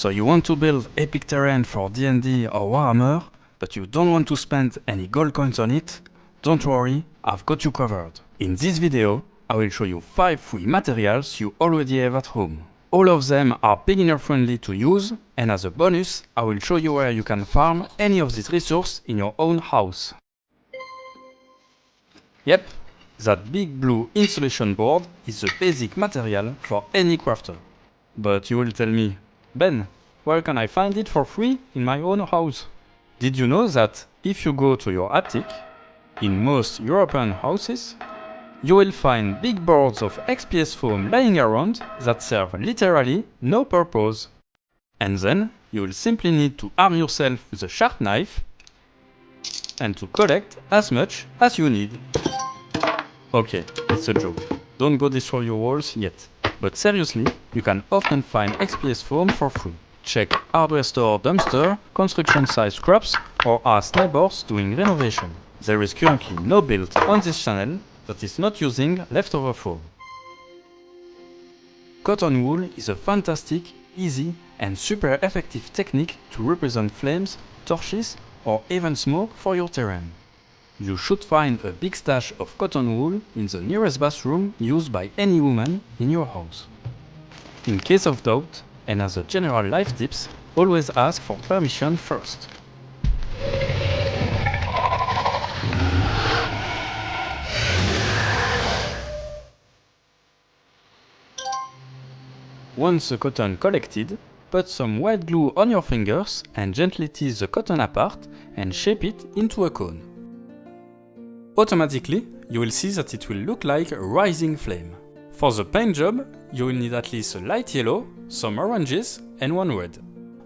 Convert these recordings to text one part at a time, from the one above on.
So you want to build epic terrain for D&D or Warhammer, but you don't want to spend any gold coins on it? Don't worry, I've got you covered. In this video, I will show you 5 free materials you already have at home. All of them are beginner friendly to use, and as a bonus, I will show you where you can farm any of these resources in your own house. Yep, that big blue insulation board is the basic material for any crafter. But you will tell me, Ben, where can I find it for free in my own house? Did you know that if you go to your attic, in most European houses, you will find big boards of XPS foam lying around that serve literally no purpose. And then you will simply need to arm yourself with a sharp knife and to collect as much as you need. Okay, it's a joke. Don't go destroy your walls yet. But seriously, you can often find XPS foam for free. Check hardware store dumpster, construction site scraps, or ask neighbors doing renovation. There is currently no build on this channel that is not using leftover foam. Cotton wool is a fantastic, easy, and super effective technique to represent flames, torches, or even smoke for your terrain. You should find a big stash of cotton wool in the nearest bathroom used by any woman in your house. In case of doubt, and as a general life tips, always ask for permission first. Once the cotton collected, put some white glue on your fingers and gently tease the cotton apart and shape it into a cone. Automatically, you will see that it will look like a rising flame. For the paint job, you will need at least a light yellow, some oranges, and one red.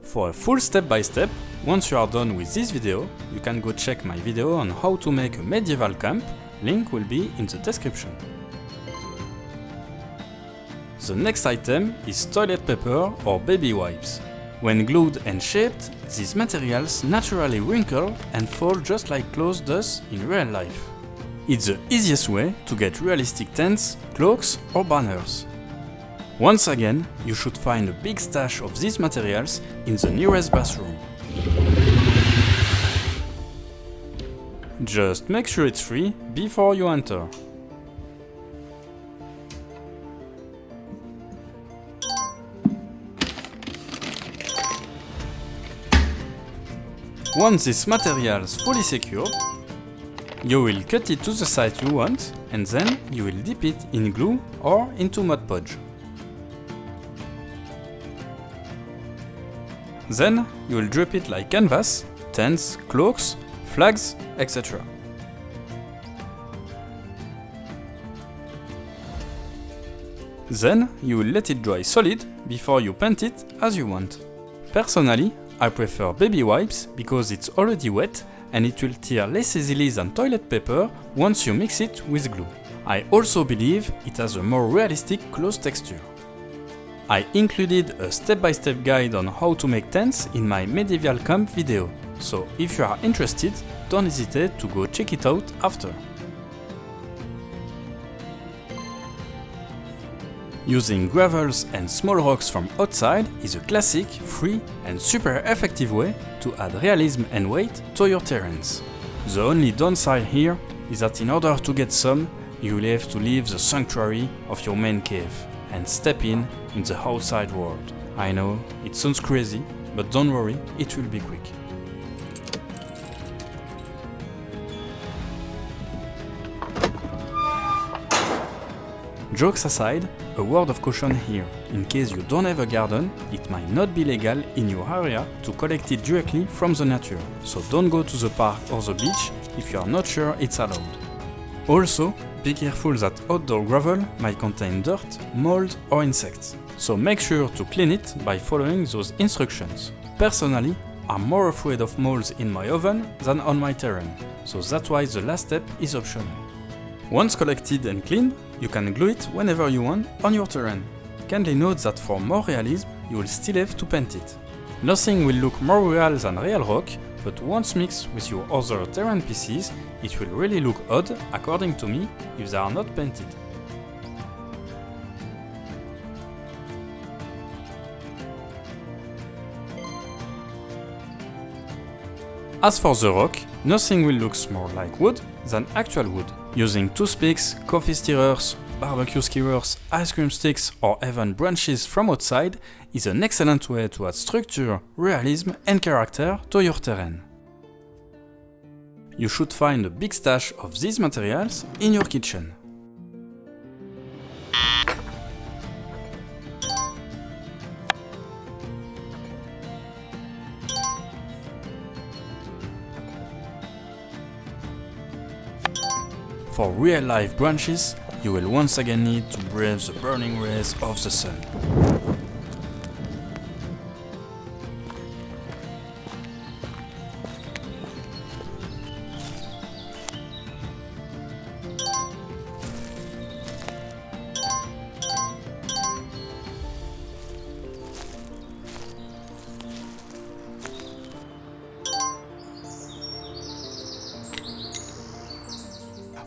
For a full step-by-step, once you are done with this video, you can go check my video on how to make a medieval camp, link will be in the description. The next item is toilet paper or baby wipes. When glued and shaped, these materials naturally wrinkle and fall just like clothes does in real life. It's the easiest way to get realistic tents, cloaks or banners. Once again, you should find a big stash of these materials in the nearest bathroom. Just make sure it's free before you enter. Once this material is fully secured, you will cut it to the size you want and then you will dip it in glue or into Mod Podge. Then you will drape it like canvas, tents, cloaks, flags, etc. Then you will let it dry solid before you paint it as you want. Personally, I prefer baby wipes because it's already wet and it will tear less easily than toilet paper once you mix it with glue. I also believe it has a more realistic cloth texture. I included a step-by-step guide on how to make tents in my medieval camp video, so if you are interested, don't hesitate to go check it out after. Using gravels and small rocks from outside is a classic, free and super effective way to add realism and weight to your terrains. The only downside here is that in order to get some, you will have to leave the sanctuary of your main cave and step in the outside world. I know, it sounds crazy, but don't worry, it will be quick. Jokes aside, a word of caution here. In case you don't have a garden, it might not be legal in your area to collect it directly from the nature. So don't go to the park or the beach if you are not sure it's allowed. Also, be careful that outdoor gravel might contain dirt, mold or insects. So make sure to clean it by following those instructions. Personally, I'm more afraid of molds in my oven than on my terrain, so that's why the last step is optional. Once collected and cleaned, you can glue it whenever you want on your terrain. Kindly note that for more realism, you will still have to paint it. Nothing will look more real than real rock, but once mixed with your other terrain pieces, it will really look odd, according to me, if they are not painted. As for the rock, nothing will look more like wood than actual wood. Using toothpicks, coffee stirrers, barbecue skewers, ice cream sticks or even branches from outside is an excellent way to add structure, realism and character to your terrain. You should find a big stash of these materials in your kitchen. For real-life branches, you will once again need to brave the burning rays of the sun.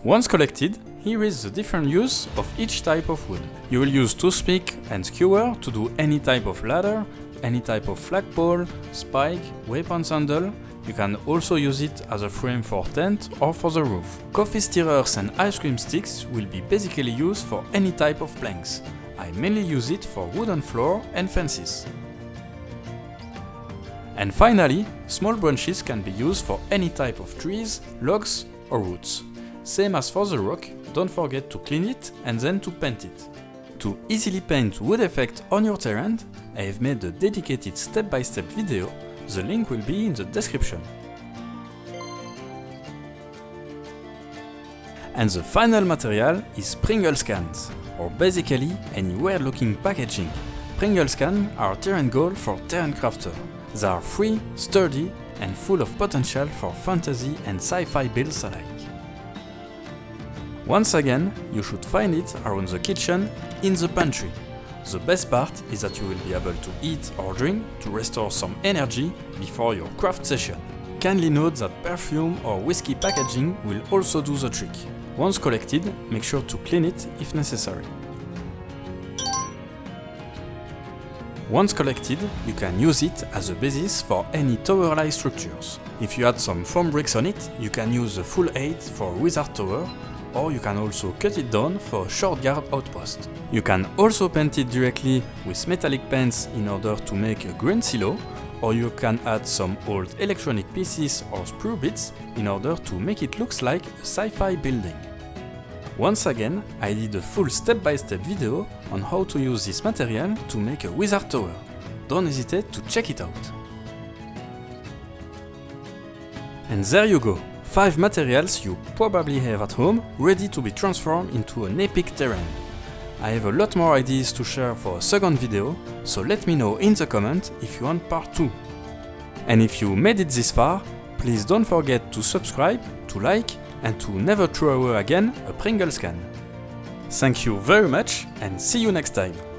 Once collected, here is the different use of each type of wood. You will use toothpick and skewer to do any type of ladder, any type of flagpole, spike, weapons handle. You can also use it as a frame for tent or for the roof. Coffee stirrers and ice cream sticks will be basically used for any type of planks. I mainly use it for wooden floor and fences. And finally, small branches can be used for any type of trees, logs or roots. Same as for the rock, don't forget to clean it and then to paint it. To easily paint wood effect on your terrain, I have made a dedicated step-by-step video, the link will be in the description. And the final material is Pringles cans, or basically any weird-looking packaging. Pringles cans are terrain goal for terrain crafter. They are free, sturdy, and full of potential for fantasy and sci-fi builds alike. Once again, you should find it around the kitchen, in the pantry. The best part is that you will be able to eat or drink to restore some energy before your craft session. Kindly note that perfume or whiskey packaging will also do the trick. Once collected, make sure to clean it if necessary. Once collected, you can use it as a basis for any tower-like structures. If you add some foam bricks on it, you can use the full 8 for a wizard tower, or you can also cut it down for a short guard outpost. You can also paint it directly with metallic paints in order to make a green silo, or you can add some old electronic pieces or sprue bits in order to make it look like a sci-fi building. Once again, I did a full step-by-step video on how to use this material to make a wizard tower. Don't hesitate to check it out. And there you go, 5 materials you probably have at home ready to be transformed into an epic terrain. I have a lot more ideas to share for a second video, so let me know in the comment if you want part 2. And if you made it this far, please don't forget to subscribe, to like, and to never throw away again a Pringles can. Thank you very much and see you next time!